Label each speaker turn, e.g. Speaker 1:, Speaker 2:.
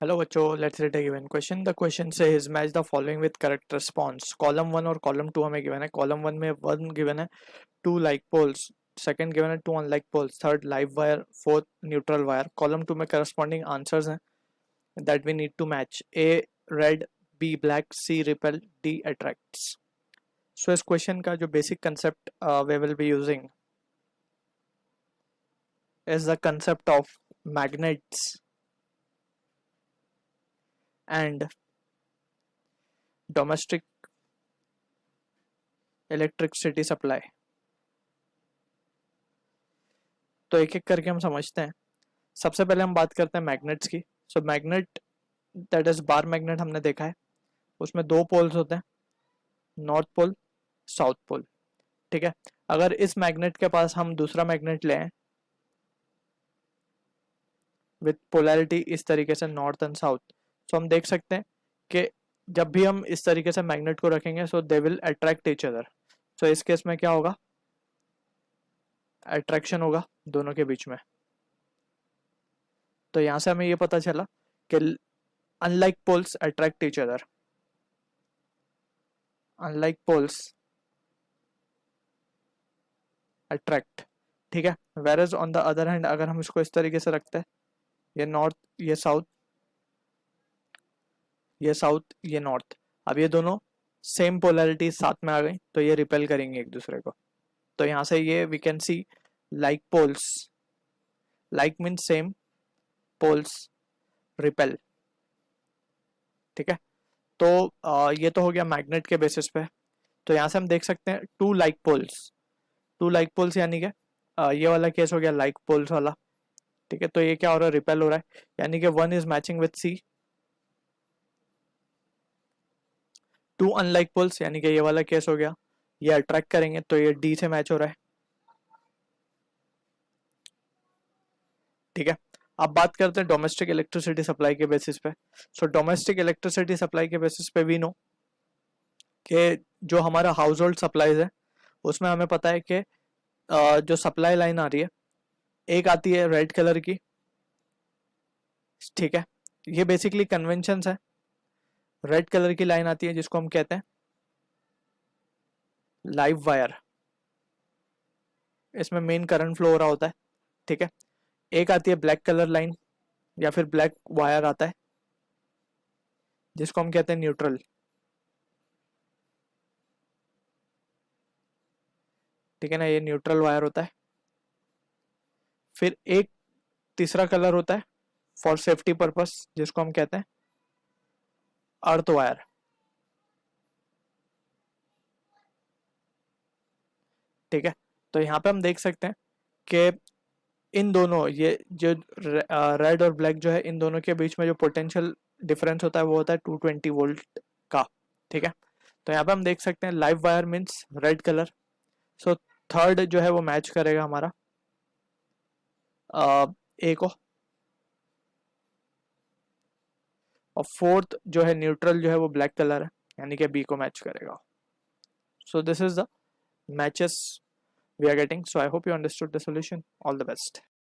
Speaker 1: Hello बच्चों, let's read a given question. The question says match the following with correct response. Column one और column two हमें given है। Column one में one given है, two like poles, second given है two unlike poles, third live wire, fourth neutral wire. Column two में corresponding answers हैं that we need to match. A red, B black, C repel, D attracts. So इस question का जो basic concept way will be using is the concept of magnets and domestic electricity supply. तो एक एक करके हम समझते हैं। सबसे पहले हम बात करते हैं मैग्नेट्स की। So magnet that is bar magnet हमने देखा है, उसमें दो पोल्स होते हैं, नॉर्थ पोल, साउथ पोल। ठीक है, अगर इस मैग्नेट के पास हम दूसरा मैग्नेट लें विथ पोलैरिटी इस तरीके से नॉर्थ एंड साउथ, तो हम देख सकते हैं कि जब भी हम इस तरीके से मैग्नेट को रखेंगे so they will attract each other. So इस केस में क्या होगा, अट्रैक्शन होगा दोनों के बीच में। तो यहां से हमें ये पता चला कि unlike poles attract each other, unlike poles attract. ठीक है, whereas on the other hand अगर हम इसको इस तरीके से रखते हैं, ये नॉर्थ, ये साउथ, ये साउथ, ये नॉर्थ, अब ये दोनों सेम पोलैरिटी साथ में आ गई तो ये रिपेल करेंगे एक दूसरे को। तो यहां से ये we can see like poles, like means same, poles repel. ठीक है, तो ये तो हो गया मैग्नेट के बेसिस पे। तो यहां से हम देख सकते हैं two like poles, two like poles यानी कि ये वाला केस हो गया लाइक पोल्स वाला। ठीक है, तो ये क्या हो रहा है, रिपेल हो रहा है, यानी कि one is matching with C. Two unlike poles यानी कि ये वाला केस हो गया, ये अट्रैक्ट करेंगे तो ये डी से मैच हो रहा है। ठीक है, अब बात करते हैं डोमेस्टिक इलेक्ट्रिसिटी सप्लाई के बेसिस पे। सो डोमेस्टिक इलेक्ट्रिसिटी सप्लाई के बेसिस पे वी नो कि जो हमारा हाउस होल्ड सप्लाईज है उसमें हमें पता है कि जो सप्लाई लाइन आ रही है, एक आती है रेड कलर की। ठीक है, ये बेसिकली कन्वेंशन है। रेड कलर की लाइन आती है जिसको हम कहते हैं लाइव वायर, इसमें मेन करंट फ्लो हो रहा होता है। ठीक है, एक आती है ब्लैक कलर लाइन या फिर ब्लैक वायर आता है जिसको हम कहते हैं न्यूट्रल। ठीक है ना, ये न्यूट्रल वायर होता है। फिर एक तीसरा कलर होता है फॉर सेफ्टी पर्पस जिसको हम कहते हैं अर्थ वायर। ठीक है, तो यहाँ पे हम देख सकते हैं कि इन दोनों, ये जो रेड और ब्लैक जो है, इन दोनों के बीच में जो पोटेंशियल डिफरेंस होता है वो होता है 220 वोल्ट का। ठीक है, तो यहाँ पे हम देख सकते हैं live wire means red colour. So third जो है वो मैच करेगा हमारा ए को, और फोर्थ जो है न्यूट्रल जो है वो ब्लैक कलर है यानी कि बी को मैच करेगा। So this is the matches we are getting. So I hope you understood the solution. All the best.